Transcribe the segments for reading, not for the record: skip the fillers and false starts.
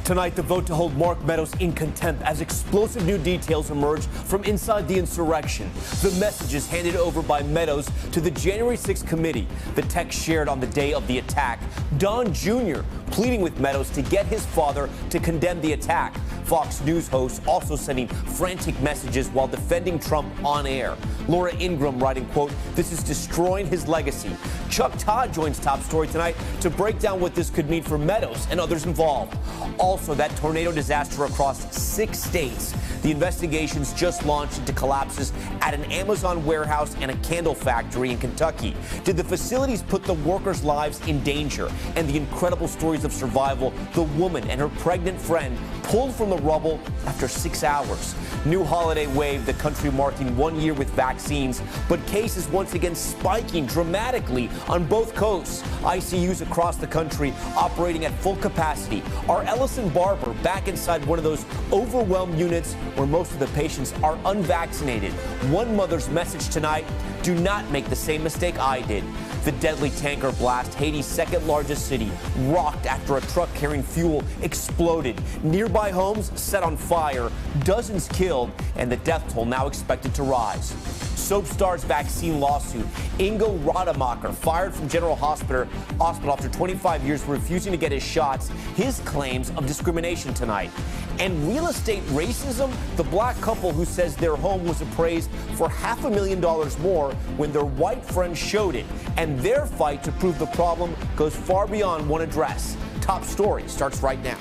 Tonight, the vote to hold Mark Meadows in contempt as explosive new details emerge from inside the insurrection. The messages handed over by Meadows to the January 6th committee. The text shared on the day of the attack. Don Jr. pleading with Meadows to get his father to condemn the attack. Fox News hosts also sending frantic messages while defending Trump on air. Laura Ingraham writing, quote, "This is destroying his legacy." Chuck Todd joins Top Story tonight to break down what this could mean for Meadows and others involved. Also, that tornado disaster across 6 states. The investigations just launched into collapses at an Amazon warehouse and a candle factory in Kentucky. Did the facilities put the workers' lives in danger? And the incredible stories of survival, the woman and her pregnant friend pulled from the rubble after 6 hours. New holiday wave, the country marking 1 year with vaccines, but cases once again spiking dramatically on both coasts. ICUs across the country operating at full capacity. Our Ellison Barber back inside one of those overwhelmed units where most of the patients are unvaccinated. One mother's message tonight: do not make the same mistake I did. The deadly tanker blast, Haiti's second largest city, rocked after a truck carrying fuel exploded. Nearby homes set on fire, dozens killed, and the death toll now expected to rise. Soapstar's vaccine lawsuit. Ingo Rademacher fired from General Hospital after 25 years for refusing to get his shots. His claims of discrimination tonight. And real estate racism. The black couple who says their home was appraised for $500,000 more when their white friend showed it. And their fight to prove the problem goes far beyond one address. Top Story starts right now.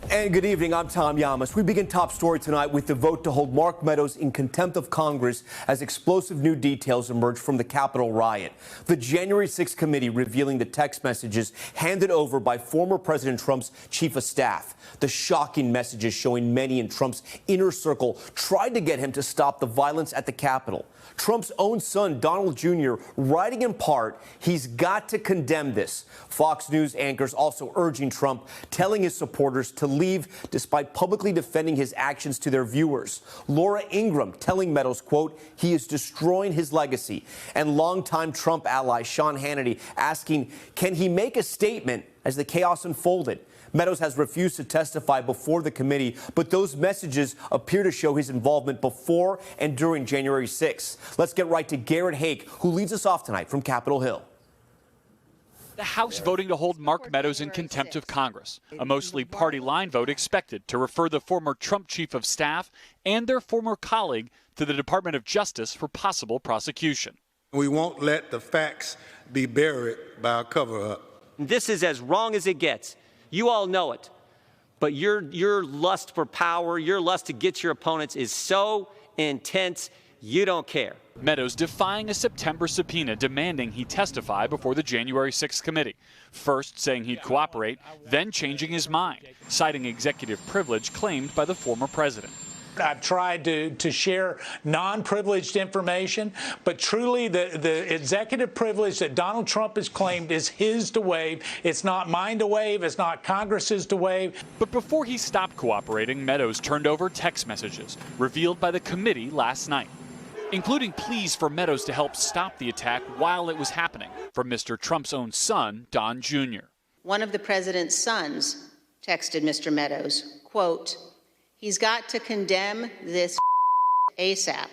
And good evening, I'm Tom Llamas. We begin Top Story tonight with the vote to hold Mark Meadows in contempt of Congress as explosive new details emerge from the Capitol riot. The January 6th committee revealing the text messages handed over by former President Trump's chief of staff. The shocking messages showing many in Trump's inner circle tried to get him to stop the violence at the Capitol. Trump's own son, Donald Jr., writing in part, he's got to condemn this. Fox News anchors also urging Trump, telling his supporters to leave despite publicly defending his actions to their viewers. Laura Ingraham telling Meadows, quote, he is destroying his legacy. And longtime Trump ally Sean Hannity asking, can he make a statement as the chaos unfolded? Meadows has refused to testify before the committee, but those messages appear to show his involvement before and during January 6th. Let's get right to Garrett Haake, who leads us off tonight from Capitol Hill. The House voting to hold Mark Meadows in contempt of Congress, a mostly party line vote expected to refer the former Trump chief of staff and their former colleague to the Department of Justice for possible prosecution. We won't let the facts be buried by a cover-up. This is as wrong as it gets. You all know it. But your lust for power, your lust to get your opponents is so intense, you don't care. Meadows defying a September subpoena demanding he testify before the January 6th committee. First saying he'd cooperate, then changing his mind, citing executive privilege claimed by the former president. I've tried to share non-privileged information, but truly the executive privilege that Donald Trump has claimed is his to waive. It's not mine to waive. It's not Congress's to waive. But before he stopped cooperating, Meadows turned over text messages revealed by the committee last night, including pleas for Meadows to help stop the attack while it was happening from Mr. Trump's own son, Don Jr. One of the president's sons texted Mr. Meadows, quote, he's got to condemn this ASAP.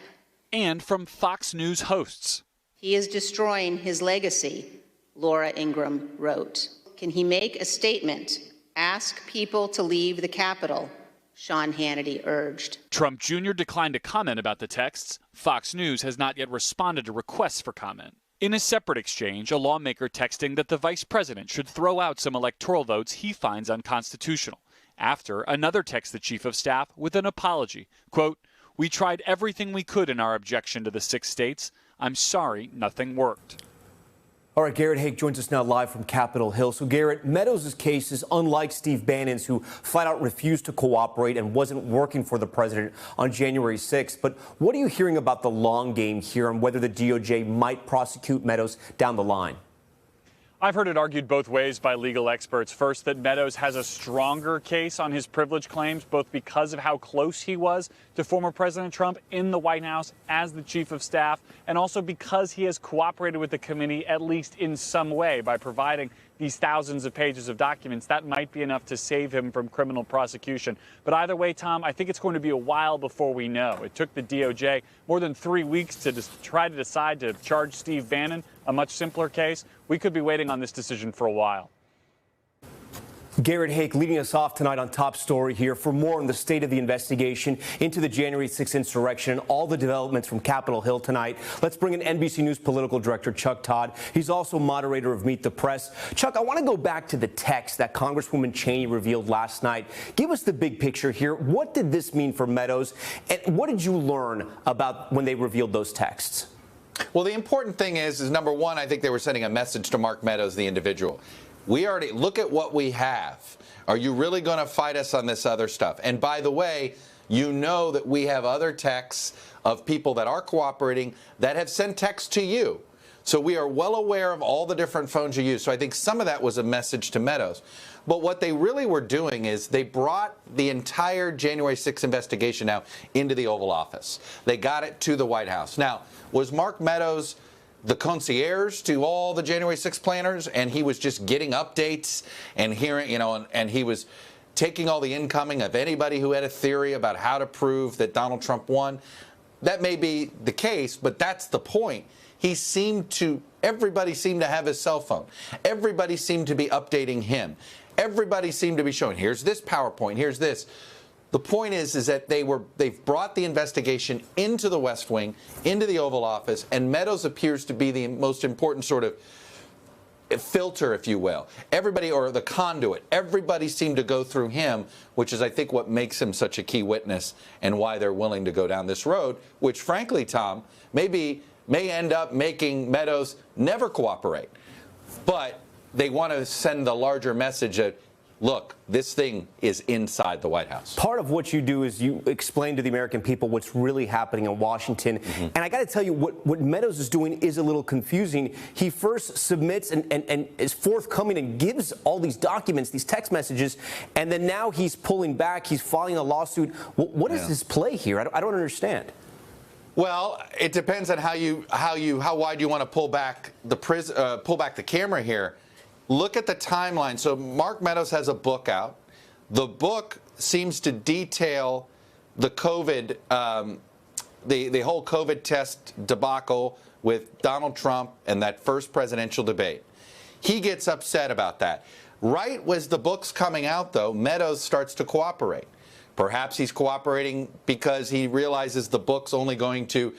And from Fox News hosts. He is destroying his legacy, Laura Ingraham wrote. Can he make a statement? Ask people to leave the Capitol, Sean Hannity urged. Trump Jr. declined to comment about the texts. Fox News has not yet responded to requests for comment. In a separate exchange, a lawmaker texting that the vice president should throw out some electoral votes he finds unconstitutional. After, another texts the chief of staff with an apology. Quote, we tried everything we could in our objection to the 6 states. I'm sorry, nothing worked. All right, Garrett Haake joins us now live from Capitol Hill. So, Garrett, Meadows' case is unlike Steve Bannon's, who flat out refused to cooperate and wasn't working for the president on January 6th. But what are you hearing about the long game here and whether the DOJ might prosecute Meadows down the line? I've heard it argued both ways by legal experts. First, that Meadows has a stronger case on his privilege claims, both because of how close he was to former President Trump in the White House as the chief of staff, and also because he has cooperated with the committee at least in some way by providing these thousands of pages of documents. That might be enough to save him from criminal prosecution. But either way, Tom, I think it's going to be a while before we know. It took the DOJ more than 3 weeks to try to decide to charge Steve Bannon, a much simpler case. We could be waiting on this decision for a while. Garrett Hake leading us off tonight on Top Story here for more on the state of the investigation into the January 6th insurrection and all the developments from Capitol Hill tonight. Let's bring in NBC News political director Chuck Todd. He's also moderator of Meet the Press. Chuck, I want to go back to the text that Congresswoman Cheney revealed last night. Give us the big picture here. What did this mean for Meadows, and what did you learn about when they revealed those texts? Well, the important thing is number one, I think they were sending a message to Mark Meadows, the individual. We already look at what we have. Are you really going to fight us on this other stuff? And by the way, you know that we have other texts of people that are cooperating that have sent texts to you. So we are well aware of all the different phones you use. So I think some of that was a message to Meadows. But what they really were doing is they brought the entire January 6th investigation now into the Oval Office. They got it to the White House. Now, was Mark Meadows the concierge to all the January 6th planners, and he was just getting updates and hearing, and he was taking all the incoming of anybody who had a theory about how to prove that Donald Trump won? That may be the case, but that's the point. Everybody seemed to have his cell phone. Everybody seemed to be updating him. Everybody seemed to be showing, here's this PowerPoint, here's this. The point is that they've brought the investigation into the West Wing, into the Oval Office, and Meadows appears to be the most important sort of filter, if you will. Everybody, or the conduit, everybody seemed to go through him, which is, I think, what makes him such a key witness and why they're willing to go down this road, which, frankly, Tom, may end up making Meadows never cooperate. But they want to send the larger message that, look, this thing is inside the White House. Part of what you do is you explain to the American people what's really happening in Washington. Mm-hmm. And I got to tell you, what Meadows is doing is a little confusing. He first submits and is forthcoming and gives all these documents, these text messages, and then now he's pulling back. He's filing a lawsuit. What is his play here? I don't understand. Well, it depends on how wide you want to pull back the camera here. Look at the timeline. So Mark Meadows has a book out. The book seems to detail the COVID, the whole COVID test debacle with Donald Trump and that first presidential debate. He gets upset about that. Right as the book's coming out, though, Meadows starts to cooperate. Perhaps he's cooperating because he realizes the book's only going to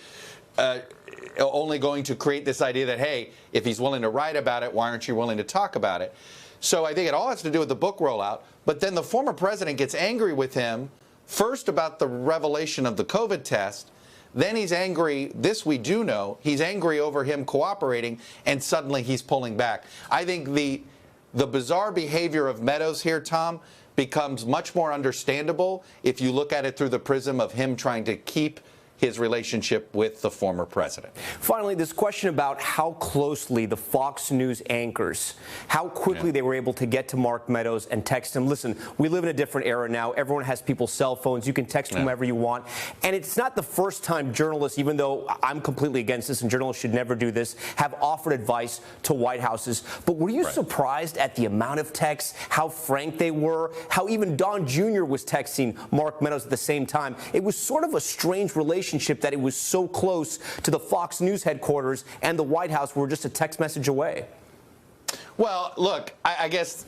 create this idea that, hey, if he's willing to write about it, why aren't you willing to talk about it? So I think it all has to do with the book rollout. But then the former president gets angry with him, first about the revelation of the COVID test. Then he's angry, this we do know, he's angry over him cooperating, and suddenly he's pulling back. I think the bizarre behavior of Meadows here, Tom, becomes much more understandable if you look at it through the prism of him trying to keep his relationship with the former president. Finally, this question about how closely the Fox News anchors, how quickly they were able to get to Mark Meadows and text him. Listen, we live in a different era now. Everyone has people's cell phones. You can text whomever you want. And it's not the first time journalists, even though I'm completely against this and journalists should never do this, have offered advice to White Houses. But were you surprised at the amount of texts, how frank they were, how even Don Jr. was texting Mark Meadows at the same time? It was sort of a strange relationship that it was so close to the Fox News headquarters and the White House were just a text message away. Well, look, I guess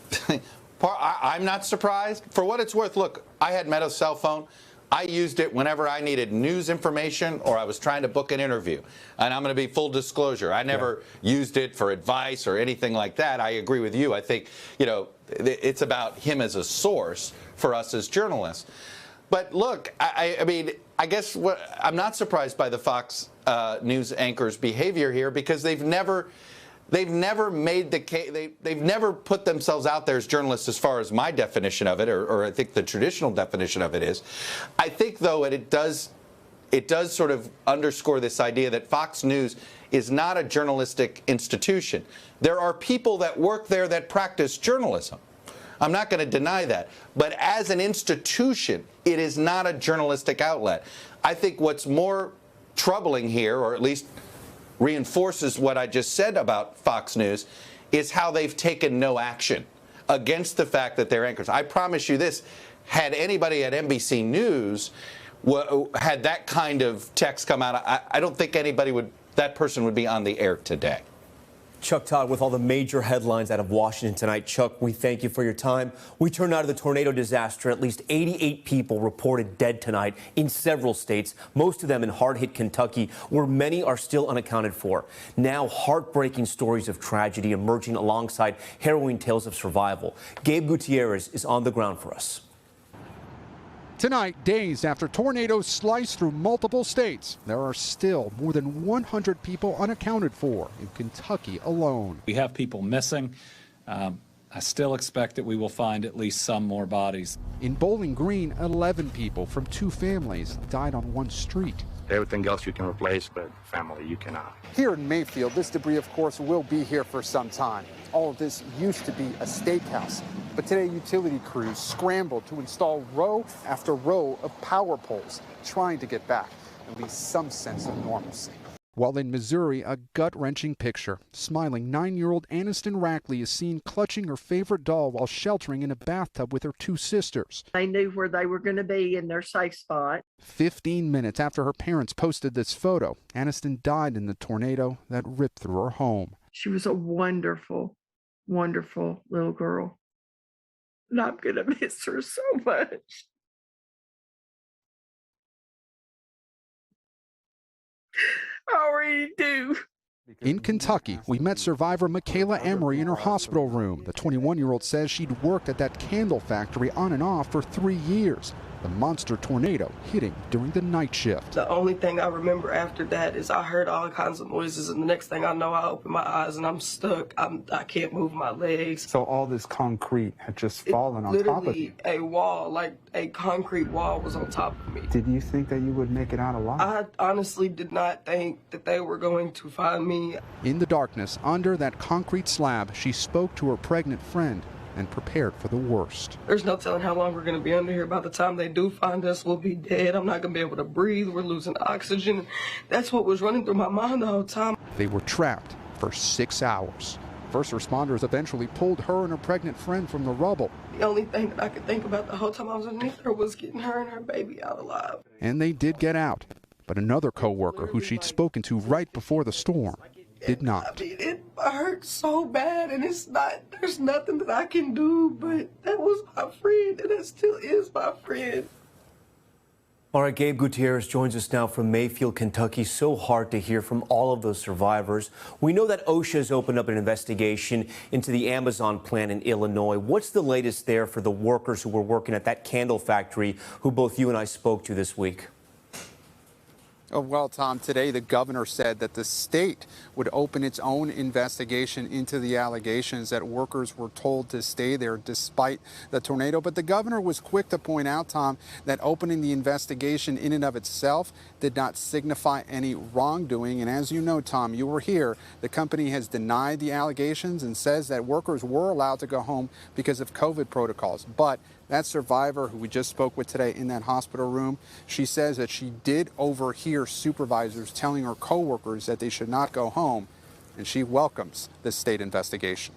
I'm not surprised. For what it's worth, look, I had Meadows' cell phone. I used it whenever I needed news information or I was trying to book an interview. And I'm going to be full disclosure. I never used it for advice or anything like that. I agree with you. I think, it's about him as a source for us as journalists. But look, I mean, I guess I'm not surprised by the Fox News anchor's behavior here because they've never made the case. They've never put themselves out there as journalists, as far as my definition of it, or I think the traditional definition of it is. I think, though, it does it does sort of underscore this idea that Fox News is not a journalistic institution. There are people that work there that practice journalism. I'm not going to deny that. But as an institution, it is not a journalistic outlet. I think what's more troubling here, or at least reinforces what I just said about Fox News, is how they've taken no action against the fact that they're anchors. I promise you this, had anybody at NBC News had that kind of text come out, I don't think that person would be on the air today. Chuck Todd with all the major headlines out of Washington tonight. Chuck, we thank you for your time. We turn now to the tornado disaster. At least 88 people reported dead tonight in several states, most of them in hard-hit Kentucky, where many are still unaccounted for. Now, heartbreaking stories of tragedy emerging alongside harrowing tales of survival. Gabe Gutierrez is on the ground for us. Tonight, days after tornadoes slice through multiple states, there are still more than 100 people unaccounted for in Kentucky alone. We have people missing. I still expect that we will find at least some more bodies. In Bowling Green, 11 people from 2 families died on one street. Everything else you can replace, but family you cannot. Here in Mayfield, this debris, of course, will be here for some time. All of this used to be a steakhouse, but today utility crews scrambled to install row after row of power poles, trying to get back at least some sense of normalcy. While in Missouri, a gut-wrenching picture. Smiling 9-year-old Aniston Rackley is seen clutching her favorite doll while sheltering in a bathtub with her 2 sisters. They knew where they were going to be in their safe spot. 15 minutes after her parents posted this photo, Aniston died in the tornado that ripped through her home. She was a wonderful, wonderful little girl. And I'm going to miss her so much. I already do. In Kentucky, we met survivor Michaela Emery in her hospital room. The 21-year-old says she'd worked at that candle factory on and off for 3 years. The monster tornado hitting during the night shift. The only thing I remember after that is I heard all kinds of noises, and the next thing I know, I open my eyes and I'm stuck. I can't move my legs. So all this concrete had just fallen on top of you? Literally a wall, like a concrete wall was on top of me. Did you think that you would make it out alive? I honestly did not think that they were going to find me. In the darkness, under that concrete slab, she spoke to her pregnant friend and prepared for the worst. There's no telling how long we're going to be under here. By the time they do find us, we'll be dead. I'm not going to be able to breathe. We're losing oxygen. That's what was running through my mind the whole time. They were trapped for 6 hours. First responders eventually pulled her and her pregnant friend from the rubble. The only thing that I could think about the whole time I was underneath her was getting her and her baby out alive. And they did get out. But another co-worker who she'd spoken to right before the storm did not. I mean, it hurt so bad, and there's nothing that I can do, but that was my friend, and that still is my friend. All right, Gabe Gutierrez joins us now from Mayfield, Kentucky. So hard to hear from all of those survivors. We know that OSHA has opened up an investigation into the Amazon plant in Illinois. What's the latest there for the workers who were working at that candle factory who both you and I spoke to this week? Oh, well, Tom, today the governor said that the state would open its own investigation into the allegations that workers were told to stay there despite the tornado. But the governor was quick to point out, Tom, that opening the investigation in and of itself did not signify any wrongdoing. And as you know, Tom, you were here. The company has denied the allegations and says that workers were allowed to go home because of COVID protocols. But that survivor who we just spoke with today in that hospital room, she says that she did overhear supervisors telling her coworkers that they should not go home, and she welcomes this state investigation.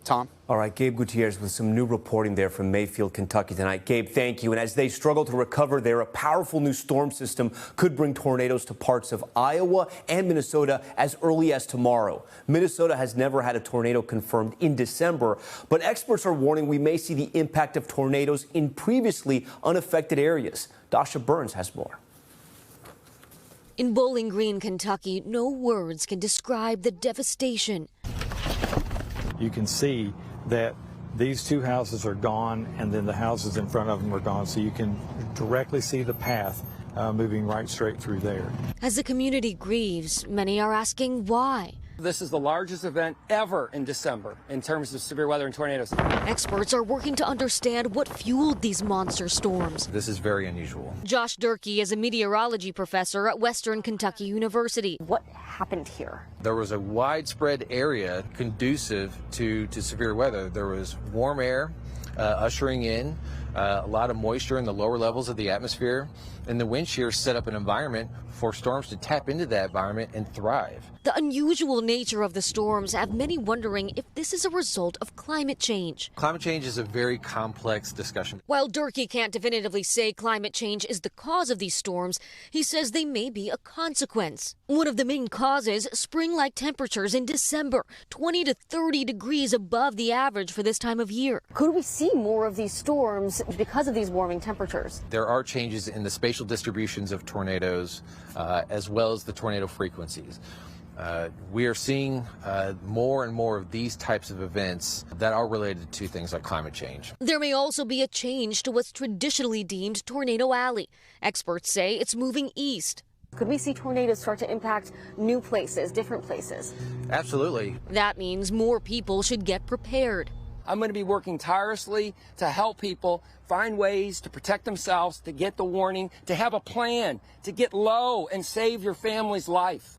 Tom? All right, Gabe Gutierrez with some new reporting there from Mayfield, Kentucky tonight. Gabe, thank you. And as they struggle to recover there, a powerful new storm system could bring tornadoes to parts of Iowa and Minnesota as early as tomorrow. Minnesota has never had a tornado confirmed in December, but experts are warning we may see the impact of tornadoes in previously unaffected areas. Dasha Burns has more. In Bowling Green, Kentucky, no words can describe the devastation. You can see that these 2 houses are gone, and then the houses in front of them are gone, so you can directly see the path moving right straight through there. As the community grieves, many are asking why. This is the largest event ever in December in terms of severe weather and tornadoes. Experts are working to understand what fueled these monster storms. This is very unusual. Josh Durkee is a meteorology professor at Western Kentucky University. What happened here? There was a widespread area conducive to severe weather. There was warm air ushering in a lot of moisture in the lower levels of the atmosphere, and the wind shear set up an environment for storms to tap into that environment and thrive. The unusual nature of the storms have many wondering if this is a result of climate change. Climate change is a very complex discussion. While Durkee can't definitively say climate change is the cause of these storms, he says they may be a consequence. One of the main causes, spring-like temperatures in December, 20 to 30 degrees above the average for this time of year. Could we see more of these storms because of these warming temperatures? There are changes in the spatial distributions of tornadoes as well as the tornado frequencies. We are seeing more and more of these types of events that are related to things like climate change. There may also be a change to what's traditionally deemed Tornado Alley. Experts say it's moving east. Could we see tornadoes start to impact new places, different places? Absolutely. That means more people should get prepared. I'm going to be working tirelessly to help people find ways to protect themselves, to get the warning, to have a plan, to get low and save your family's life.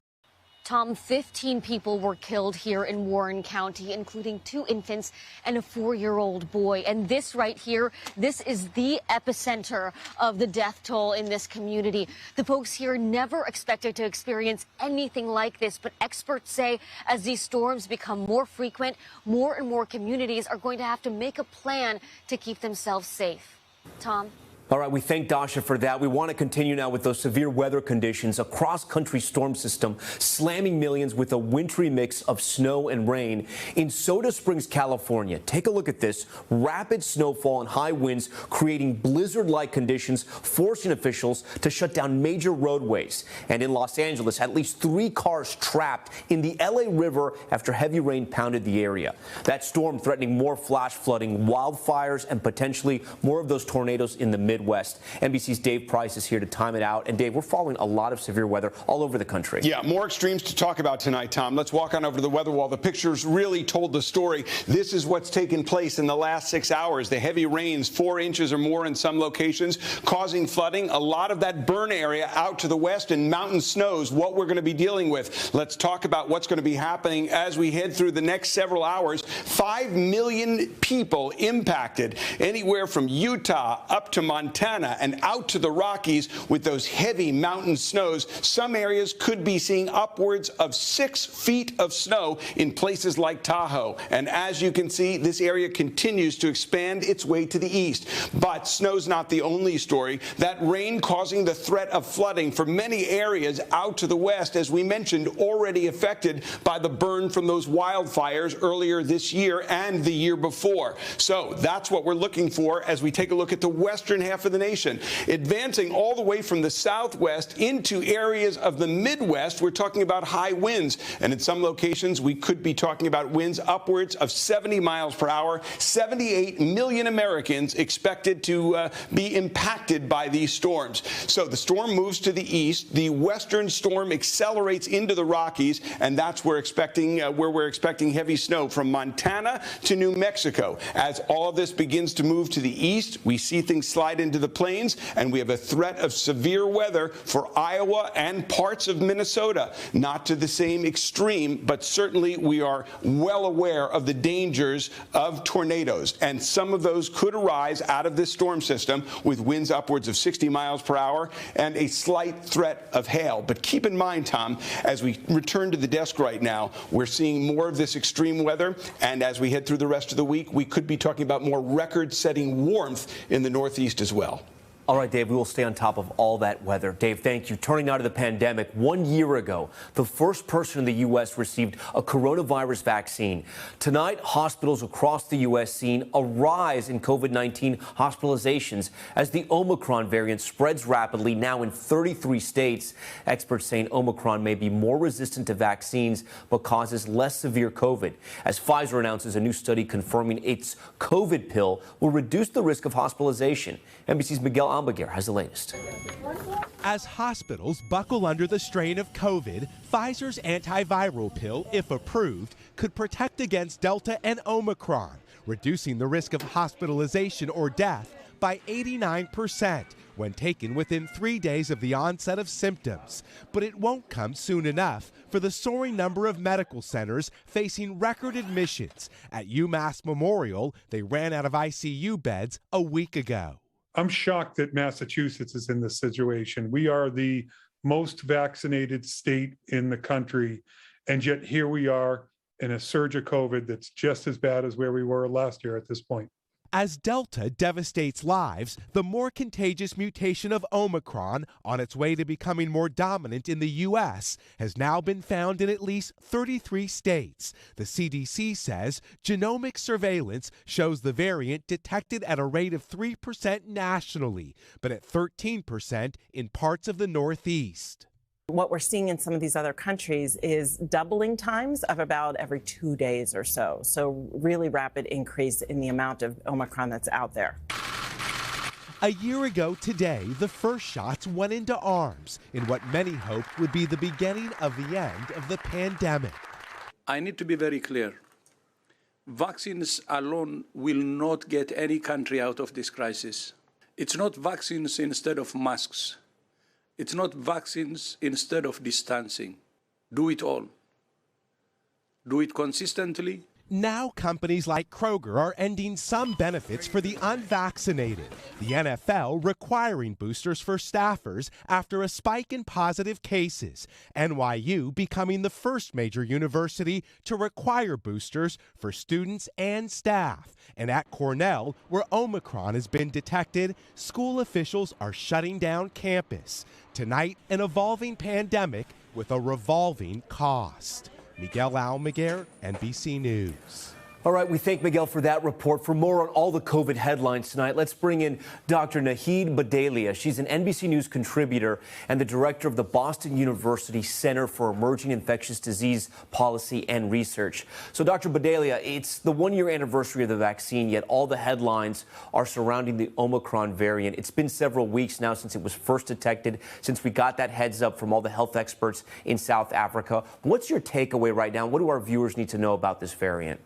Tom, 15 people were killed here in Warren County, including 2 infants and a 4-year-old boy. And this right here, this is the epicenter of the death toll in this community. The folks here never expected to experience anything like this, but experts say as these storms become more frequent, more and more communities are going to have to make a plan to keep themselves safe. Tom? All right, we thank Dasha for that. We want to continue now with those severe weather conditions. A cross-country storm system slamming millions with a wintry mix of snow and rain in Soda Springs, California. Take a look at this. Rapid snowfall and high winds creating blizzard-like conditions, forcing officials to shut down major roadways. And in Los Angeles, at least 3 cars trapped in the LA River after heavy rain pounded the area. That storm threatening more flash flooding, wildfires, and potentially more of those tornadoes in the Midwest. NBC's Dave Price is here to time it out. And Dave, we're following a lot of severe weather all over the country. Yeah, more extremes to talk about tonight, Tom. Let's walk on over to the weather wall. The pictures really told the story. This is what's taken place in the last 6 hours. The heavy rains, 4 inches or more in some locations, causing flooding. A lot of that burn area out to the west and mountain snows, what we're going to be dealing with. Let's talk about what's going to be happening as we head through the next several hours. 5 million people impacted, anywhere from Utah up to Montana and out to the Rockies with those heavy mountain snows. Some areas could be seeing upwards of 6 feet of snow in places like Tahoe. And as you can see, this area continues to expand its way to the east. But snow's not the only story. That rain causing the threat of flooding for many areas out to the west, as we mentioned, already affected by the burn from those wildfires earlier this year and the year before. So that's what we're looking for as we take a look at the western half of the nation, advancing all the way from the southwest into areas of the Midwest. We're talking about high winds, and in some locations we could be talking about winds upwards of 70 miles per hour. 78 million Americans expected to be impacted by these storms. So the storm moves to the east. The western storm accelerates into the Rockies, and that's where we're expecting heavy snow from Montana to New Mexico. As all of this begins to move to the east, we see things slide into the plains, and we have a threat of severe weather for Iowa and parts of Minnesota. Not to the same extreme, but certainly we are well aware of the dangers of tornadoes, and some of those could arise out of this storm system with winds upwards of 60 miles per hour and a slight threat of hail. But keep in mind, Tom, as we return to the desk right now, we're seeing more of this extreme weather, and as we head through the rest of the week, we could be talking about more record-setting warmth in the Northeast as well. All right, Dave, we will stay on top of all that weather. Dave, thank you. Turning now to the pandemic. 1 year ago, the first person in the U.S. received a coronavirus vaccine. Tonight, hospitals across the U.S. seeing a rise in COVID-19 hospitalizations as the Omicron variant spreads rapidly, now in 33 states. Experts saying Omicron may be more resistant to vaccines but causes less severe COVID, as Pfizer announces a new study confirming its COVID pill will reduce the risk of hospitalization. NBC's Miguel Almaguer has the latest. As hospitals buckle under the strain of COVID, Pfizer's antiviral pill, if approved, could protect against Delta and Omicron, reducing the risk of hospitalization or death by 89% when taken within 3 days of the onset of symptoms. But it won't come soon enough for the soaring number of medical centers facing record admissions. At UMass Memorial, they ran out of ICU beds a week ago. I'm shocked that Massachusetts is in this situation. We are the most vaccinated state in the country, and yet here we are in a surge of COVID that's just as bad as where we were last year at this point. As Delta devastates lives, the more contagious mutation of Omicron, on its way to becoming more dominant in the U.S., has now been found in at least 33 states. The CDC says genomic surveillance shows the variant detected at a rate of 3% nationally, but at 13% in parts of the Northeast. What we're seeing in some of these other countries is doubling times of about every 2 days or so. So really rapid increase in the amount of Omicron that's out there. A year ago today, the first shots went into arms in what many hoped would be the beginning of the end of the pandemic. I need to be very clear. Vaccines alone will not get any country out of this crisis. It's not vaccines instead of masks. It's not vaccines instead of distancing. Do it all. Do it consistently. Now companies like Kroger are ending some benefits for the unvaccinated. The NFL requiring boosters for staffers after a spike in positive cases. NYU becoming the first major university to require boosters for students and staff. And at Cornell, where Omicron has been detected, school officials are shutting down campus. Tonight, an evolving pandemic with a revolving cost. Miguel Almaguer, NBC News. All right, we thank Miguel for that report. For more on all the COVID headlines tonight, let's bring in Dr. Naheed Badalia. She's an NBC News contributor and the director of the Boston University Center for Emerging Infectious Disease Policy and Research. So, Dr. Badalia, it's the one-year anniversary of the vaccine, yet all the headlines are surrounding the Omicron variant. It's been several weeks now since it was first detected, since we got that heads up from all the health experts in South Africa. What's your takeaway right now? What do our viewers need to know about this variant?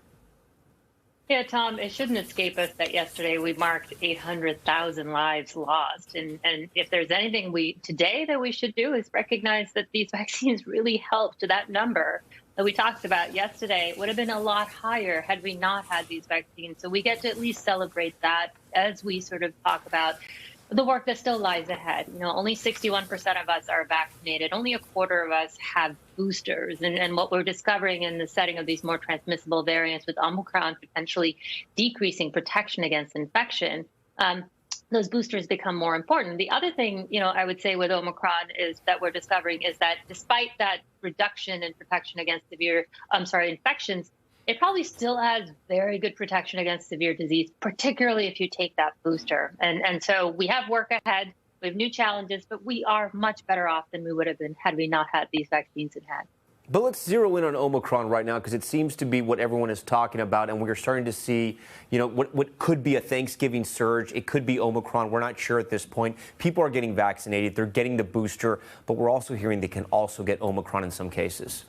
Yeah, Tom, it shouldn't escape us that yesterday we marked 800,000 lives lost. And if there's anything today that we should do is recognize that these vaccines really helped. That number that we talked about yesterday would have been a lot higher had we not had these vaccines. So we get to at least celebrate that as we sort of talk about the work that still lies ahead. You know, only 61% of us are vaccinated. Only a quarter of us have boosters. And what we're discovering in the setting of these more transmissible variants with Omicron potentially decreasing protection against infection, those boosters become more important. The other thing, you know, I would say with Omicron is that we're discovering is that despite that reduction in protection against infections, it probably still has very good protection against severe disease, particularly if you take that booster. And so we have work ahead. We have new challenges, but we are much better off than we would have been had we not had these vaccines in hand. But let's zero in on Omicron right now, because it seems to be what everyone is talking about, and we're starting to see, you know, what could be a Thanksgiving surge. It could be Omicron. We're not sure at this point. People are getting vaccinated. They're getting the booster, but we're also hearing they can also get Omicron in some cases.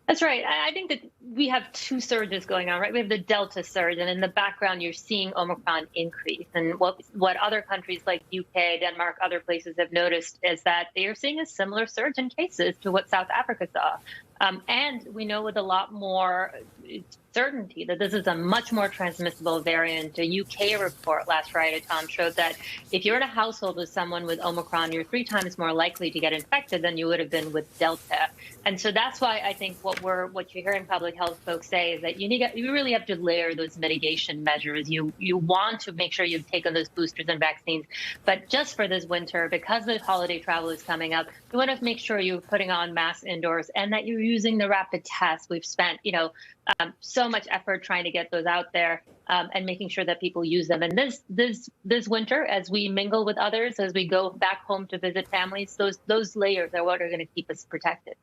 That's right. I think that we have two surges going on, right? We have the Delta surge, and in the background, you're seeing Omicron increase. And what other countries like UK, Denmark, other places have noticed is that they are seeing a similar surge in cases to what South Africa saw. And we know with a lot more certainty that this is a much more transmissible variant. A UK report last Friday, Tom, showed that if you're in a household with someone with Omicron, you're 3 times more likely to get infected than you would have been with Delta. And so that's why I think what you're hearing public health folks say is that you really have to layer those mitigation measures. You want to make sure you've taken those boosters and vaccines, but just for this winter, because the holiday travel is coming up, you want to make sure you're putting on masks indoors and that you're using the rapid tests. We've spent, so much effort trying to get those out there and making sure that people use them. And this winter, as we mingle with others, as we go back home to visit families, those layers are what are going to keep us protected.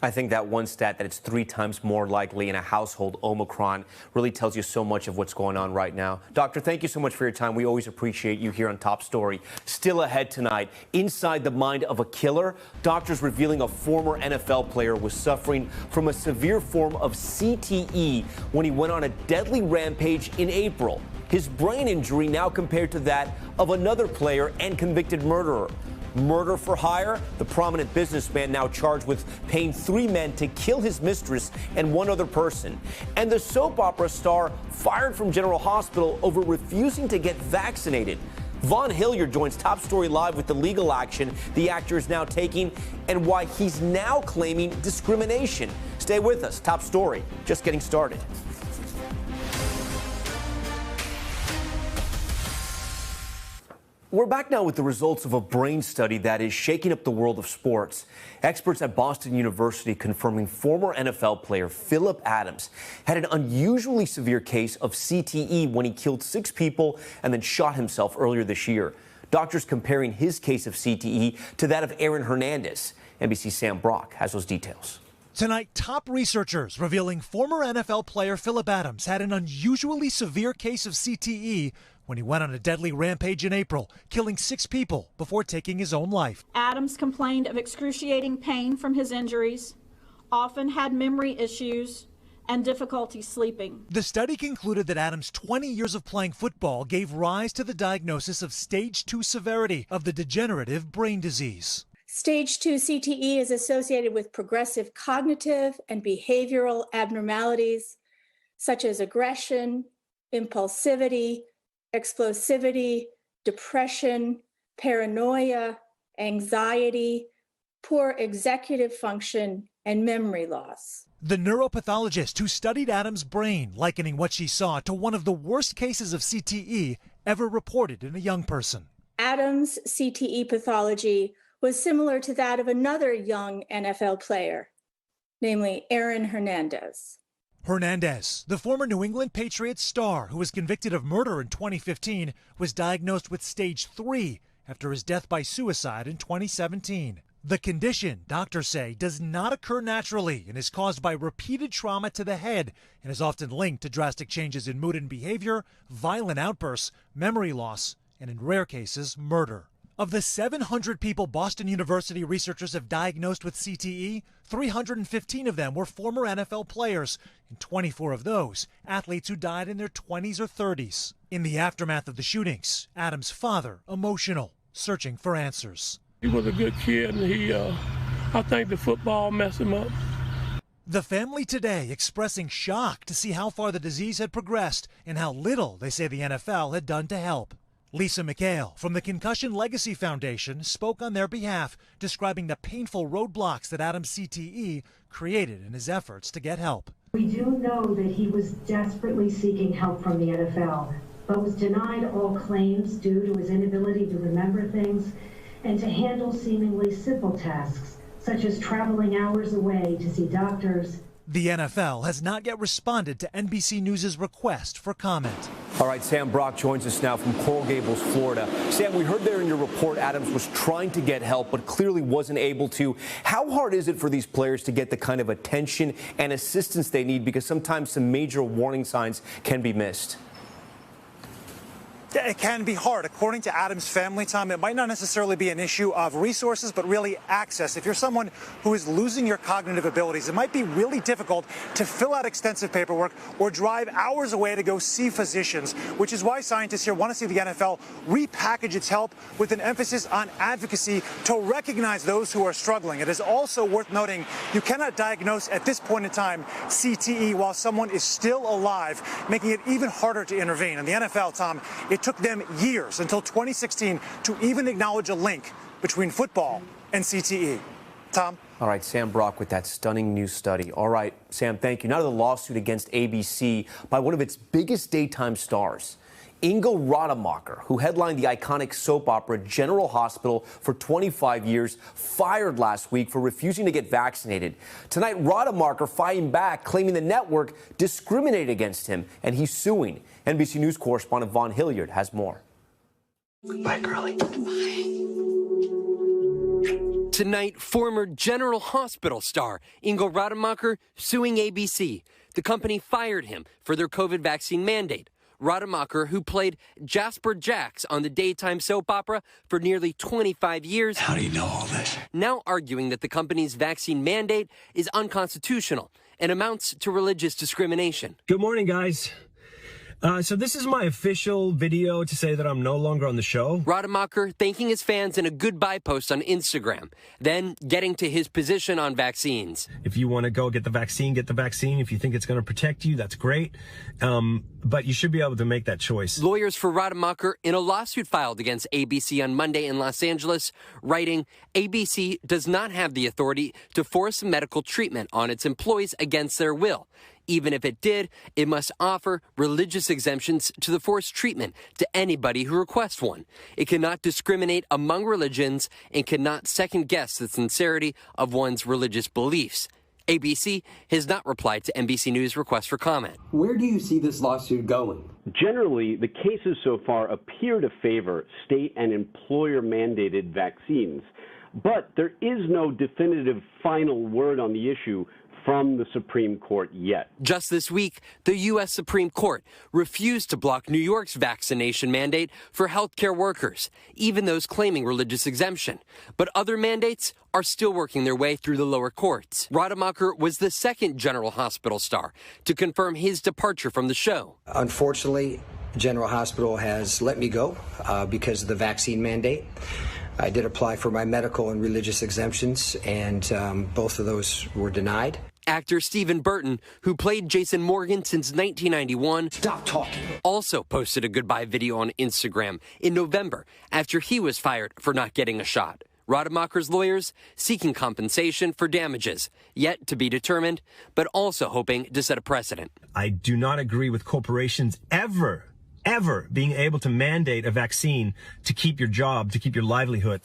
I think that one stat that it's 3 times more likely in a household Omicron really tells you so much of what's going on right now. Doctor, thank you so much for your time. We always appreciate you here on Top Story. Still ahead tonight, inside the mind of a killer, doctors revealing a former NFL player was suffering from a severe form of CTE when he went on a deadly rampage in April. His brain injury now compared to that of another player and convicted murderer. Murder for hire, the prominent businessman now charged with paying 3 men to kill his mistress and 1 other person. And the soap opera star fired from General Hospital over refusing to get vaccinated. Vaughn Hilliard joins Top Story Live with the legal action the actor is now taking and why he's now claiming discrimination. Stay with us. Top Story, just getting started. We're back now with the results of a brain study that is shaking up the world of sports. Experts at Boston University confirming former NFL player Philip Adams had an unusually severe case of CTE when he killed 6 people and then shot himself earlier this year. Doctors comparing his case of CTE to that of Aaron Hernandez. NBC's Sam Brock has those details. Tonight, top researchers revealing former NFL player Philip Adams had an unusually severe case of CTE when he went on a deadly rampage in April, killing 6 people before taking his own life. Adams complained of excruciating pain from his injuries, often had memory issues, and difficulty sleeping. The study concluded that Adams' 20 years of playing football gave rise to the diagnosis of stage 2 severity of the degenerative brain disease. Stage 2 CTE is associated with progressive cognitive and behavioral abnormalities such as aggression, impulsivity, explosivity, depression, paranoia, anxiety, poor executive function, and memory loss. The neuropathologist who studied Adams' brain likening what she saw to one of the worst cases of CTE ever reported in a young person. Adams' CTE pathology was similar to that of another young NFL player, namely Aaron Hernandez. Hernandez, the former New England Patriots star who was convicted of murder in 2015, was diagnosed with stage 3 after his death by suicide in 2017. The condition, doctors say, does not occur naturally and is caused by repeated trauma to the head and is often linked to drastic changes in mood and behavior, violent outbursts, memory loss, and in rare cases, murder. Of the 700 people Boston University researchers have diagnosed with CTE, 315 of them were former NFL players, and 24 of those athletes who died in their 20s or 30s. In the aftermath of the shootings, Adams' father, emotional, searching for answers. He was a good kid, and I think the football messed him up. The family today expressing shock to see how far the disease had progressed and how little they say the NFL had done to help. Lisa McHale from the Concussion Legacy Foundation spoke on their behalf, describing the painful roadblocks that Adams' CTE created in his efforts to get help. We do know that he was desperately seeking help from the NFL, but was denied all claims due to his inability to remember things and to handle seemingly simple tasks, such as traveling hours away to see doctors. The NFL has not yet responded to NBC News' request for comment. All right, Sam Brock joins us now from Coral Gables, Florida. Sam, we heard there in your report Adams was trying to get help, but clearly wasn't able to. How hard is it for these players to get the kind of attention and assistance they need? Because sometimes some major warning signs can be missed. It can be hard. According to Adams' family, Tom, it might not necessarily be an issue of resources, but really access. If you're someone who is losing your cognitive abilities, it might be really difficult to fill out extensive paperwork or drive hours away to go see physicians, which is why scientists here want to see the NFL repackage its help with an emphasis on advocacy to recognize those who are struggling. It is also worth noting you cannot diagnose at this point in time CTE while someone is still alive, making it even harder to intervene. And the NFL, Tom, it took them years, until 2016, to even acknowledge a link between football and CTE. Tom? All right, Sam Brock with that stunning new study. All right, Sam, thank you. Now to the lawsuit against ABC by one of its biggest daytime stars. Ingo Rademacher, who headlined the iconic soap opera General Hospital for 25 years, fired last week for refusing to get vaccinated. Tonight, Rademacher fighting back, claiming the network discriminated against him, and he's suing. NBC News correspondent Vaughn Hilliard has more. Goodbye, girlie. Goodbye. Tonight, former General Hospital star Ingo Rademacher suing ABC. The company fired him for their COVID vaccine mandate. Rademacher, who played Jasper Jacks on the daytime soap opera for nearly 25 years. How do you know all this? Now arguing that the company's vaccine mandate is unconstitutional and amounts to religious discrimination. Good morning, guys. So this is my official video to say that I'm no longer on the show. Rademacher thanking his fans in a goodbye post on Instagram, then getting to his position on vaccines. If you want to go get the vaccine, get the vaccine. If you think it's going to protect you, that's great. But you should be able to make that choice. Lawyers for Rademacher in a lawsuit filed against ABC on Monday in Los Angeles, writing, ABC does not have the authority to force medical treatment on its employees against their will. Even if it did, it must offer religious exemptions to the forced treatment to anybody who requests one. It cannot discriminate among religions and cannot second-guess the sincerity of one's religious beliefs. ABC has not replied to NBC News' request for comment. Where do you see this lawsuit going? Generally, the cases so far appear to favor state and employer-mandated vaccines, but there is no definitive final word on the issue from the Supreme Court yet. Just this week, the U.S. Supreme Court refused to block New York's vaccination mandate for healthcare workers, even those claiming religious exemption. But other mandates are still working their way through the lower courts. Rademacher was the second General Hospital star to confirm his departure from the show. Unfortunately, General Hospital has let me go because of the vaccine mandate. I did apply for my medical and religious exemptions, and both of those were denied. Actor Stephen Burton, who played Jason Morgan since 1991, stop talking, also posted a goodbye video on Instagram in November after he was fired for not getting a shot. Rademacher's lawyers seeking compensation for damages, yet to be determined, but also hoping to set a precedent. I do not agree with corporations ever being able to mandate a vaccine to keep your job, to keep your livelihood.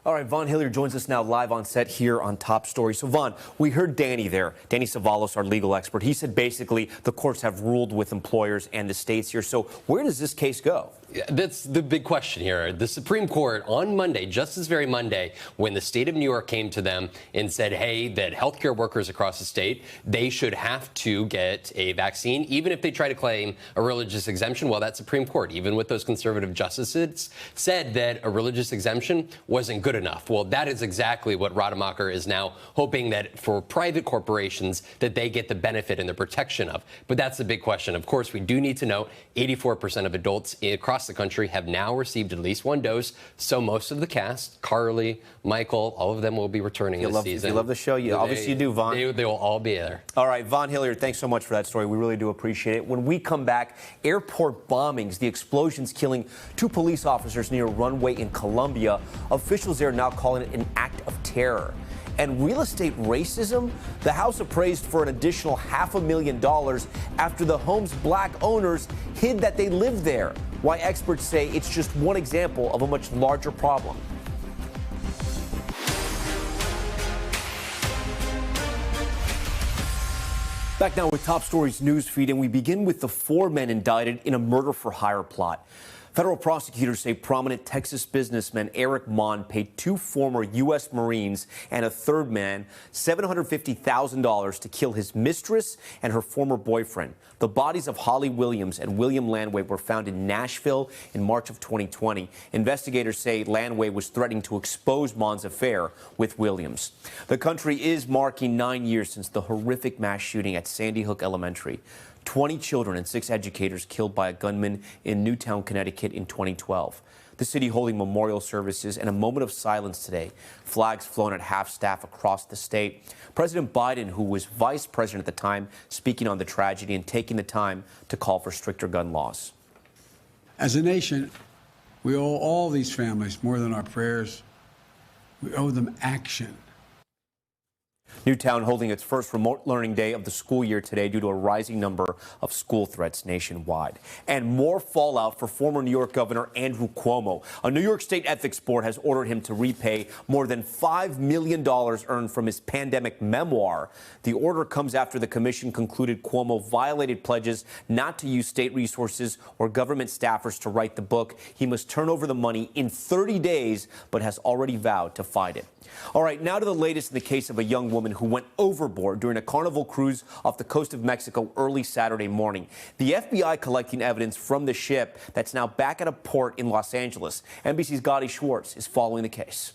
All right, Vaughn Hilliard joins us now live on set here on Top Story. So, Vaughn, we heard Danny there, Danny Savalos, our legal expert. He said basically the courts have ruled with employers and the states here. So where does this case go? That's the big question here. The Supreme Court on Monday, just this very Monday, when the state of New York came to them and said, hey, that healthcare workers across the state, they should have to get a vaccine, even if they try to claim a religious exemption. Well, that Supreme Court, even with those conservative justices, said that a religious exemption wasn't good enough. Well, that is exactly what Rademacher is now hoping that for private corporations that they get the benefit and the protection of. But that's the big question. Of course, we do need to note 84% of adults across the country have now received at least one dose. So most of the cast, Carly, Michael, all of them will be returning this season. You love the show. Obviously you do, Vaughn. They will all be there. All right, Vaughn Hilliard, thanks so much for that story. We really do appreciate it. When we come back, airport bombings, the explosions killing 2 police officers near a runway in Colombia. Officials there are now calling it an act of terror. And real estate racism? The house appraised for an additional $500,000 after the home's black owners hid that they lived there. Why experts say it's just one example of a much larger problem. Back now with Top Story's news feed, and we begin with the 4 men indicted in a murder-for-hire plot. Federal prosecutors say prominent Texas businessman Eric Mon paid 2 former U.S. Marines and a third man $750,000 to kill his mistress and her former boyfriend. The bodies of Holly Williams and William Landway were found in Nashville in March of 2020. Investigators say Landway was threatening to expose Mon's affair with Williams. The country is marking 9 years since the horrific mass shooting at Sandy Hook Elementary. 20 children and 6 educators killed by a gunman in Newtown, Connecticut in 2012. The city holding memorial services and a moment of silence today. Flags flown at half-staff across the state. President Biden, who was vice president at the time, speaking on the tragedy and taking the time to call for stricter gun laws. As a nation, we owe all these families more than our prayers. We owe them action. Newtown holding its first remote learning day of the school year today due to a rising number of school threats nationwide. And more fallout for former New York Governor Andrew Cuomo. A New York State ethics board has ordered him to repay more than $5 million earned from his pandemic memoir. The order comes after the commission concluded Cuomo violated pledges not to use state resources or government staffers to write the book. He must turn over the money in 30 days, but has already vowed to fight it. All right, now to the latest in the case of a young woman who went overboard during a Carnival cruise off the coast of Mexico early Saturday morning. The FBI collecting evidence from the ship that's now back at a port in Los Angeles. NBC's Gotti Schwartz is following the case.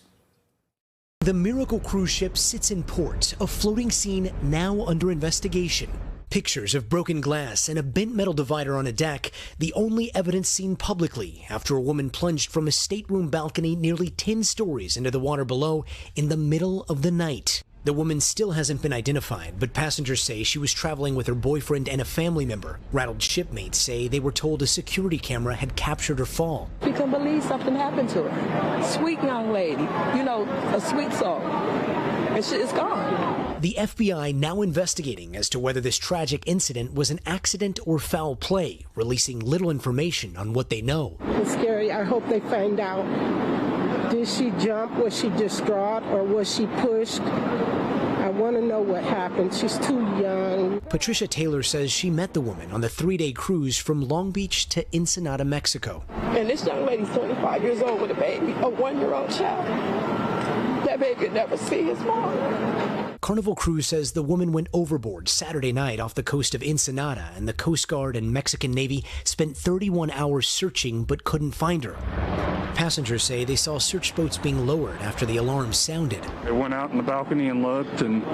The Miracle cruise ship sits in port, a floating scene now under investigation. Pictures of broken glass and a bent metal divider on a deck, the only evidence seen publicly after a woman plunged from a stateroom balcony nearly 10 stories into the water below in the middle of the night. The woman still hasn't been identified, but passengers say she was traveling with her boyfriend and a family member. Rattled shipmates say they were told a security camera had captured her fall. We couldn't believe something happened to her. Sweet young lady, you know, a sweet soul. And she is gone. The FBI now investigating as to whether this tragic incident was an accident or foul play, releasing little information on what they know. It's scary. I hope they find out. Did she jump? Was she distraught or was she pushed? I want to know what happened. She's too young. Patricia Taylor says she met the woman on the 3-day cruise from Long Beach to Ensenada, Mexico. And this young lady's 25 years old with a baby, a 1-year-old child. That baby would never see his mom. Carnival Cruise says the woman went overboard Saturday night off the coast of Ensenada, and the Coast Guard and Mexican Navy spent 31 hours searching but couldn't find her. Passengers say they saw search boats being lowered after the alarm sounded. They went out in the balcony and looked and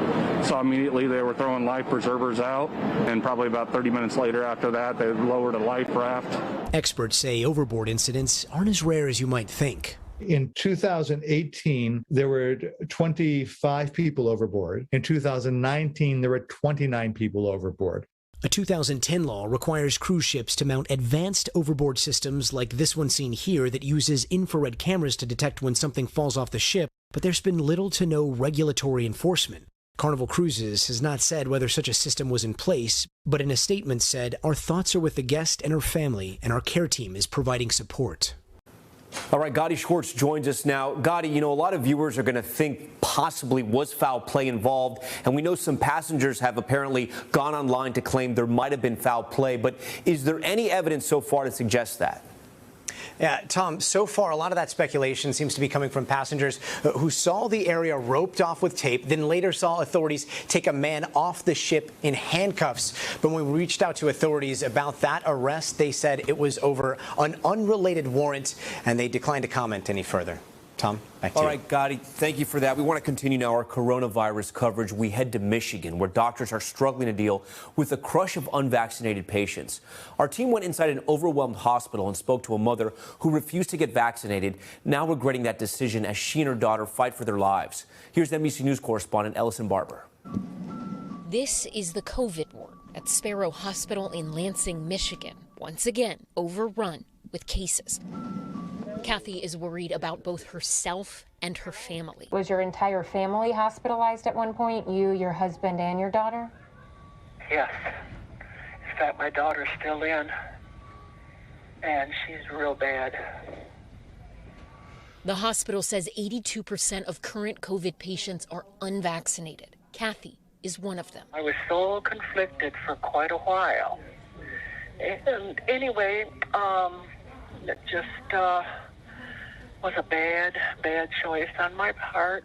saw immediately they were throwing life preservers out, and probably about 30 minutes later after that they lowered a life raft. Experts say overboard incidents aren't as rare as you might think. In 2018, there were 25 people overboard. In 2019, there were 29 people overboard. A 2010 law requires cruise ships to mount advanced overboard systems like this one seen here that uses infrared cameras to detect when something falls off the ship, but there's been little to no regulatory enforcement. Carnival Cruises has not said whether such a system was in place, but in a statement said, "Our thoughts are with the guest and her family, and our care team is providing support." All right, Gotti Schwartz joins us now. Gotti, you know, a lot of viewers are going to think possibly was foul play involved, and we know some passengers have apparently gone online to claim there might have been foul play, but is there any evidence so far to suggest that? Yeah, Tom, so far, a lot of that speculation seems to be coming from passengers who saw the area roped off with tape, then later saw authorities take a man off the ship in handcuffs. But when we reached out to authorities about that arrest, they said it was over an unrelated warrant, and they declined to comment any further. Tom, back to you. All right, Gotti, thank you for that. We want to continue now our coronavirus coverage. We head to Michigan, where doctors are struggling to deal with a crush of unvaccinated patients. Our team went inside an overwhelmed hospital and spoke to a mother who refused to get vaccinated, now regretting that decision as she and her daughter fight for their lives. Here's NBC News correspondent Ellison Barber. This is the COVID ward at Sparrow Hospital in Lansing, Michigan, once again overrun with cases. Kathy is worried about both herself and her family. Was your entire family hospitalized at one point? You, your husband, and your daughter? Yes. In fact, my daughter's still in, and she's real bad. The hospital says 82% of current COVID patients are unvaccinated. Kathy is one of them. I was so conflicted for quite a while. And anyway, it just was a bad choice on my part.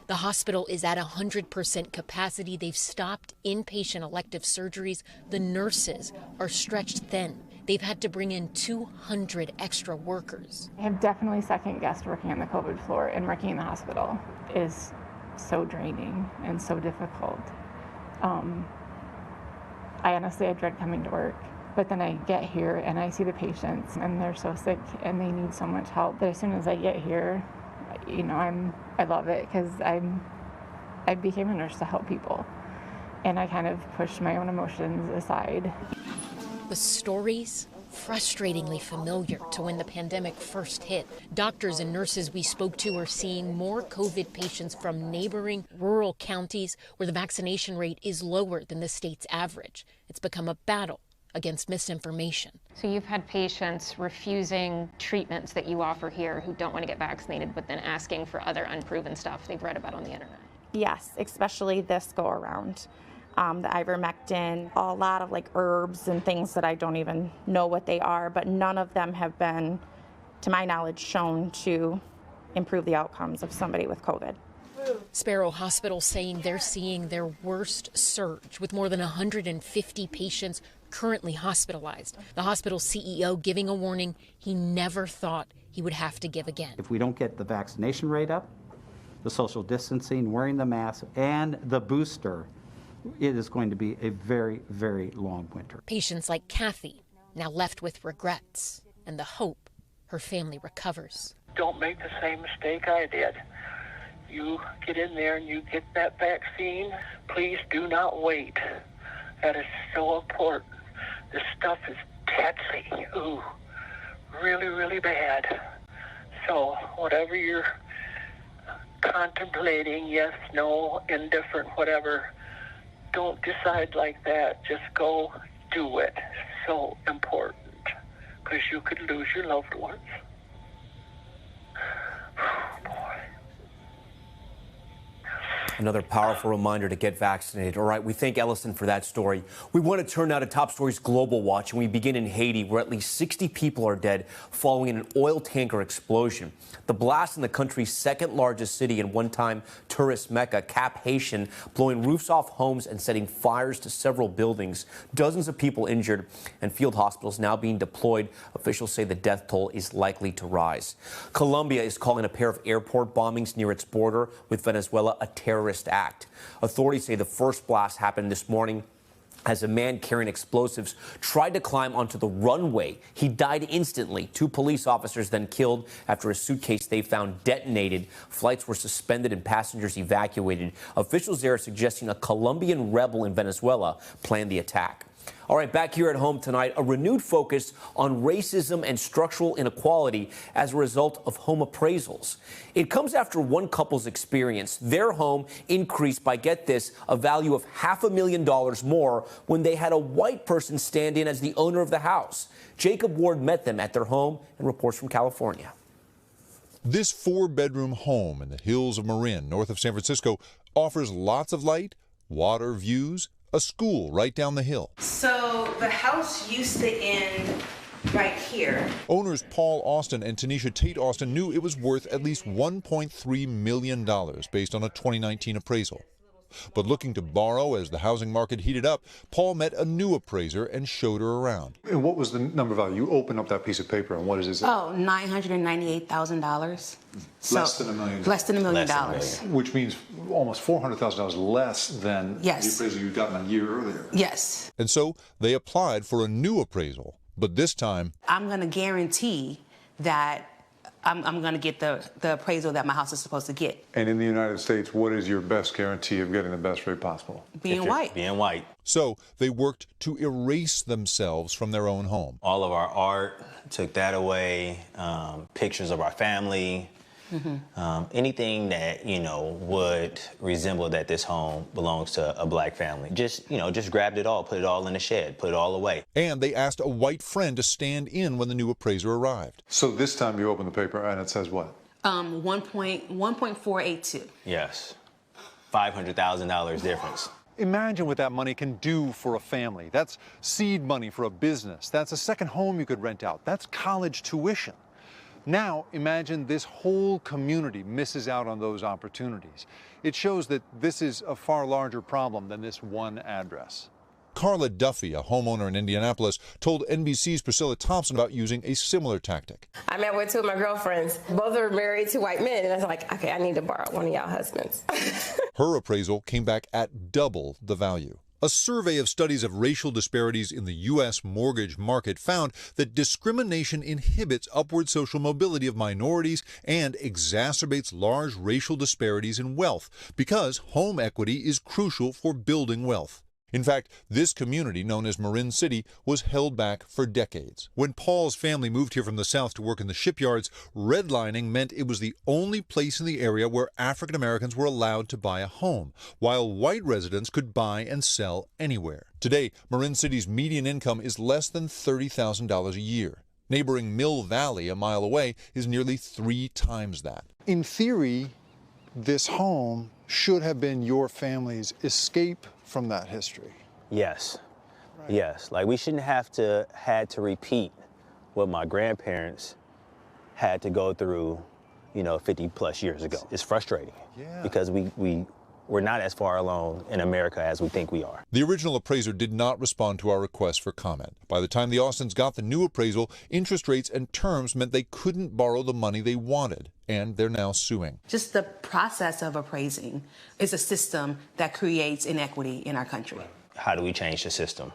The hospital is at 100% capacity. They've stopped inpatient elective surgeries. The nurses are stretched thin. They've had to bring in 200 extra workers. I have definitely second-guessed working on the COVID floor, and working in the hospital is so draining and so difficult. I dread coming to work. But then I get here and I see the patients and they're so sick and they need so much help. But as soon as I get here, you know, I love it because I became a nurse to help people. And I kind of pushed my own emotions aside. The stories frustratingly familiar to when the pandemic first hit. Doctors and nurses we spoke to are seeing more COVID patients from neighboring rural counties where the vaccination rate is lower than the state's average. It's become a battle against misinformation. So you've had patients refusing treatments that you offer here who don't want to get vaccinated, but then asking for other unproven stuff they've read about on the internet. Yes, especially this go around. The ivermectin, a lot of herbs and things that I don't even know what they are, but none of them have been, to my knowledge, shown to improve the outcomes of somebody with COVID. Sparrow Hospital saying they're seeing their worst surge with more than 150 patients currently hospitalized. The hospital CEO giving a warning he never thought he would have to give again. If we don't get the vaccination rate up, the social distancing, wearing the mask, and the booster, it is going to be a very, very long winter. Patients like Kathy now left with regrets and the hope her family recovers. Don't make the same mistake I did. You get in there and you get that vaccine. Please do not wait. That is so important. This stuff is deadly. Ooh, really, really bad. So whatever you're contemplating, yes, no, indifferent, whatever, don't decide like that. Just go do it. So important, because you could lose your loved ones. Another powerful reminder to get vaccinated. All right, we thank Ellison for that story. We want to turn now to Top Stories Global Watch, and we begin in Haiti, where at least 60 people are dead following an oil tanker explosion. The blast in the country's second largest city and one-time tourist mecca, Cap Haitian, blowing roofs off homes and setting fires to several buildings. Dozens of people injured, and field hospitals now being deployed. Officials say the death toll is likely to rise. Colombia is calling a pair of airport bombings near its border with Venezuela a terrorist act. Authorities say the first blast happened this morning as a man carrying explosives tried to climb onto the runway. He died instantly. 2 police officers then killed after a suitcase they found detonated. Flights were suspended and passengers evacuated. Officials there are suggesting a Colombian rebel in Venezuela planned the attack. All right, back here at home tonight, a renewed focus on racism and structural inequality as a result of home appraisals. It comes after one couple's experience. Their home increased by, get this, a value of $500,000 more when they had a white person stand in as the owner of the house. Jacob Ward met them at their home and reports from California. This 4-bedroom home in the hills of Marin, north of San Francisco, offers lots of light, water views, a school right down the hill. So the house used to end right here. Owners Paul Austin and Tanisha Tate Austin knew it was worth at least $1.3 million based on a 2019 appraisal. But looking to borrow as the housing market heated up, Paul met a new appraiser and showed her around. And what was the number value? You open up that piece of paper and what is it? Oh, $998,000. Less than $1 million. Less than $1 million. Which means almost $400,000 less than Yes. the appraisal you'd gotten a year earlier. Yes. And so they applied for a new appraisal, but this time I'm going to guarantee that I'm going to get the appraisal that my house is supposed to get. And in the United States, what is your best guarantee of getting the best rate possible? Being white. Being white. So they worked to erase themselves from their own home. All of our art, took that away, pictures of our family, anything that, would resemble that this home belongs to a black family. Just grabbed it all, put it all in the shed, put it all away. And they asked a white friend to stand in when the new appraiser arrived. So this time you open the paper and it says what? 1.482. Yes. $500,000 difference. Imagine what that money can do for a family. That's seed money for a business. That's a second home you could rent out. That's college tuition. Now, imagine this whole community misses out on those opportunities. It shows that this is a far larger problem than this one address. Carla Duffy, a homeowner in Indianapolis, told NBC's Priscilla Thompson about using a similar tactic. I met with 2 of my girlfriends. Both are married to white men, and I was like, okay, I need to borrow one of y'all husbands. Her appraisal came back at double the value. A survey of studies of racial disparities in the U.S. mortgage market found that discrimination inhibits upward social mobility of minorities and exacerbates large racial disparities in wealth because home equity is crucial for building wealth. In fact, this community, known as Marin City, was held back for decades. When Paul's family moved here from the South to work in the shipyards, redlining meant it was the only place in the area where African Americans were allowed to buy a home, while white residents could buy and sell anywhere. Today, Marin City's median income is less than $30,000 a year. Neighboring Mill Valley, a mile away, is nearly 3 times that. In theory, this home should have been your family's escape from that history. Yes. Right. Yes. Like, we shouldn't have had to repeat what my grandparents had to go through, 50 plus years ago. It's frustrating. Yeah. Because we're not as far along in America as we think we are. The original appraiser did not respond to our request for comment. By the time the Austins got the new appraisal, interest rates and terms meant they couldn't borrow the money they wanted, and they're now suing. Just the process of appraising is a system that creates inequity in our country. How do we change the system?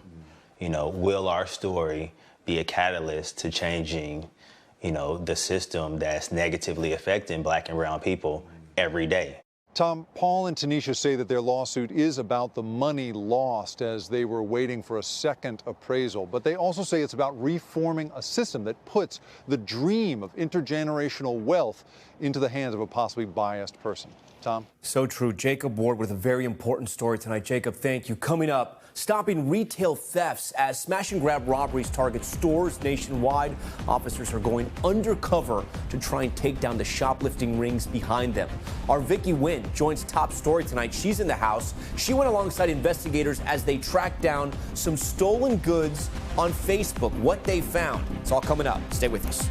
Will our story be a catalyst to changing, the system that's negatively affecting Black and brown people every day? Tom, Paul and Tanisha say that their lawsuit is about the money lost as they were waiting for a second appraisal. But they also say it's about reforming a system that puts the dream of intergenerational wealth into the hands of a possibly biased person. Tom? So true. Jacob Ward with a very important story tonight. Jacob, thank you. Coming up, stopping retail thefts as smash-and-grab robberies target stores nationwide. Officers are going undercover to try and take down the shoplifting rings behind them. Our Vicky Nguyen joins Top Story tonight. She's in the house. She went alongside investigators as they tracked down some stolen goods on Facebook. What they found. It's all coming up. Stay with us.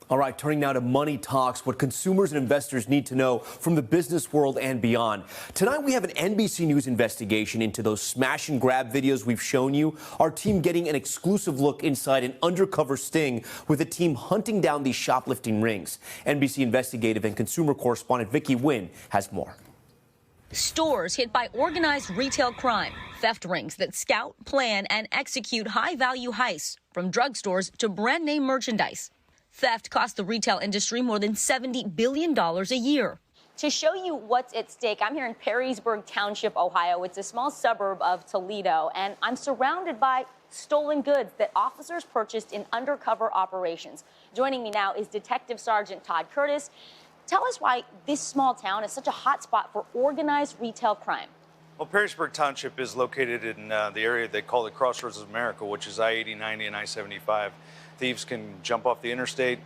All right, turning now to Money Talks, what consumers and investors need to know from the business world and beyond. Tonight, we have an NBC News investigation into those smash and grab videos we've shown you. Our team getting an exclusive look inside an undercover sting with a team hunting down these shoplifting rings. NBC investigative and consumer correspondent Vicky Nguyen has more. Stores hit by organized retail crime, theft rings that scout, plan, and execute high-value heists, from drugstores to brand-name merchandise. Theft costs the retail industry more than $70 billion a year. To show you what's at stake, I'm here in Perrysburg Township, Ohio. It's a small suburb of Toledo, and I'm surrounded by stolen goods that officers purchased in undercover operations. Joining me now is Detective Sergeant Todd Curtis. Tell us why this small town is such a hot spot for organized retail crime. Well, Perrysburg Township is located in the area they call the Crossroads of America, which is I-80, 90, and I-75. Thieves can jump off the interstate,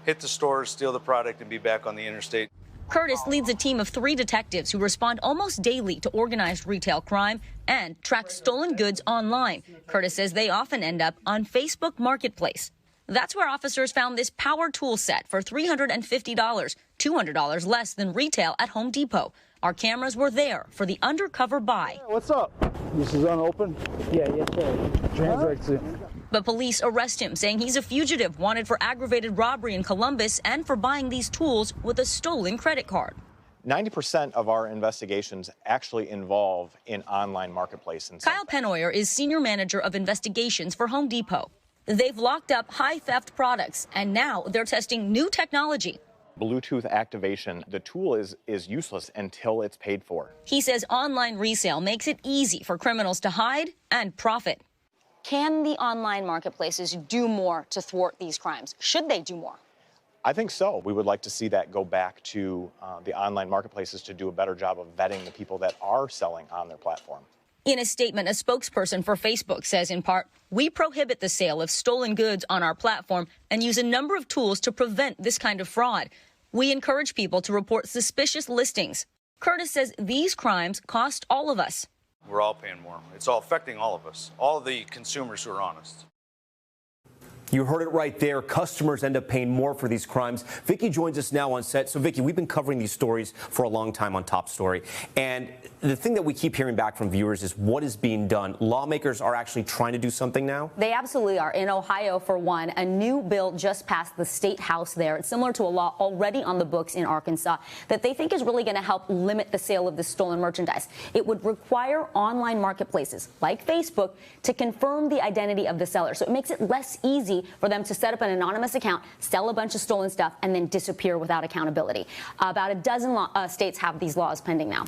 hit the stores, steal the product, and be back on the interstate. Curtis leads a team of 3 detectives who respond almost daily to organized retail crime and track stolen goods online. Curtis says they often end up on Facebook Marketplace. That's where officers found this power tool set for $350, $200 less than retail at Home Depot. Our cameras were there for the undercover buy. Hey, what's up? This is unopened? Yeah, yes, sir. Transact. But police arrest him, saying he's a fugitive wanted for aggravated robbery in Columbus and for buying these tools with a stolen credit card. 90% of our investigations actually involve an online marketplace. Kyle Pennoyer is senior manager of investigations for Home Depot. They've locked up high theft products, and now they're testing new technology. Bluetooth activation, the tool is useless until it's paid for. He says online resale makes it easy for criminals to hide and profit. Can the online marketplaces do more to thwart these crimes? Should they do more? I think so. We would like to see that go back to the online marketplaces to do a better job of vetting the people that are selling on their platform. In a statement, a spokesperson for Facebook says, in part, we prohibit the sale of stolen goods on our platform and use a number of tools to prevent this kind of fraud. We encourage people to report suspicious listings. Curtis says these crimes cost all of us. We're all paying more. It's all affecting all of us, all of the consumers who are honest. You heard it right there. Customers end up paying more for these crimes. Vicky joins us now on set. So, Vicky, we've been covering these stories for a long time on Top Story. And the thing that we keep hearing back from viewers is what is being done. Lawmakers are actually trying to do something now? They absolutely are. In Ohio, for one, a new bill just passed the state house there. It's similar to a law already on the books in Arkansas that they think is really going to help limit the sale of this stolen merchandise. It would require online marketplaces like Facebook to confirm the identity of the seller. So it makes it less easy for them to set up an anonymous account, sell a bunch of stolen stuff, and then disappear without accountability. About a dozen states have these laws pending now.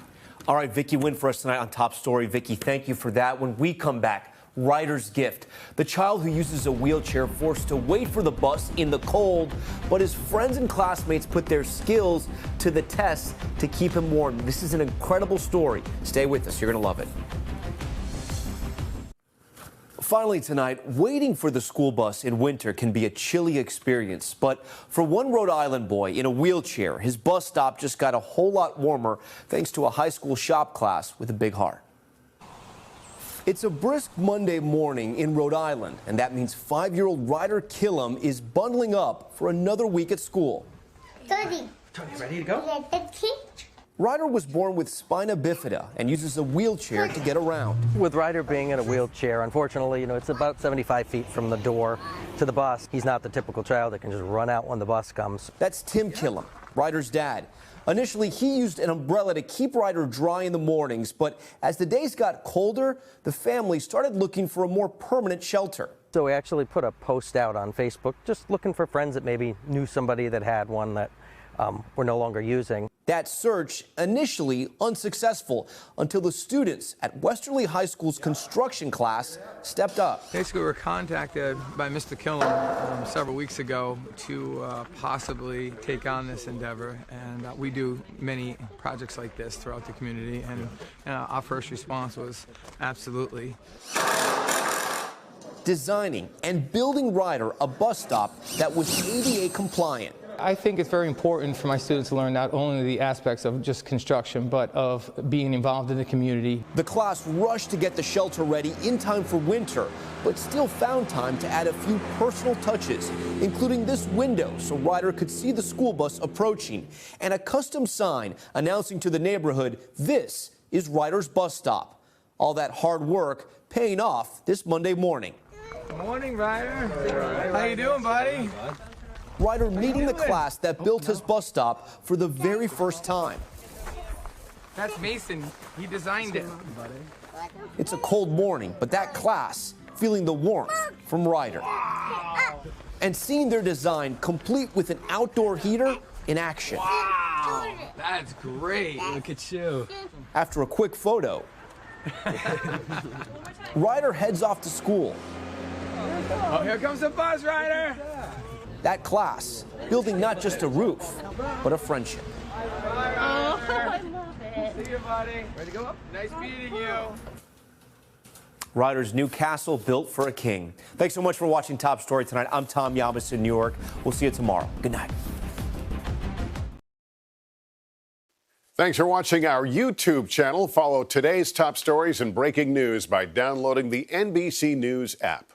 All right, Vicki Wynn for us tonight on Top Story. Vicki, thank you for that. When we come back, Ryder's gift. The child who uses a wheelchair forced to wait for the bus in the cold, but his friends and classmates put their skills to the test to keep him warm. This is an incredible story. Stay with us. You're going to love it. Finally tonight, waiting for the school bus in winter can be a chilly experience. But for one Rhode Island boy in a wheelchair, his bus stop just got a whole lot warmer thanks to a high school shop class with a big heart. It's a brisk Monday morning in Rhode Island, and that means 5-year-old Ryder Killam is bundling up for another week at school. Tony, ready to go? Ryder was born with spina bifida and uses a wheelchair to get around. With Ryder being in a wheelchair, unfortunately, it's about 75 feet from the door to the bus. He's not the typical child that can just run out when the bus comes. That's Tim Killam, Ryder's dad. Initially, he used an umbrella to keep Ryder dry in the mornings, but as the days got colder, the family started looking for a more permanent shelter. So we actually put a post out on Facebook, just looking for friends that maybe knew somebody that had one that we're no longer using. That search initially unsuccessful until the students at Westerly High School's construction class stepped up. Basically, we were contacted by Mr. Killam several weeks ago to possibly take on this endeavor, and we do many projects like this throughout the community, and our first response was absolutely. Designing and building Ryder a bus stop that was ADA compliant. I think it's very important for my students to learn not only the aspects of just construction, but of being involved in the community. The class rushed to get the shelter ready in time for winter, but still found time to add a few personal touches, including this window so Ryder could see the school bus approaching, and a custom sign announcing to the neighborhood, this is Ryder's bus stop. All that hard work paying off this Monday morning. Good morning, Ryder. How you doing, buddy? Ryder meeting the class that built his bus stop for the very first time. That's Mason. He designed it. It's a cold morning, but that class feeling the warmth from Ryder. And seeing their design complete with an outdoor heater in action. Wow, that's great. Look at you. After a quick photo, Ryder heads off to school. Oh, here comes the bus, Ryder. That class building not just a roof, but a friendship. Oh, I love it. See you, buddy. Ready to go up? Nice meeting you. Ryder's new castle built for a king. Thanks so much for watching Top Story tonight. I'm Tom Llamas in New York. We'll see you tomorrow. Good night. Thanks for watching our YouTube channel. Follow today's top stories and breaking news by downloading the NBC News app.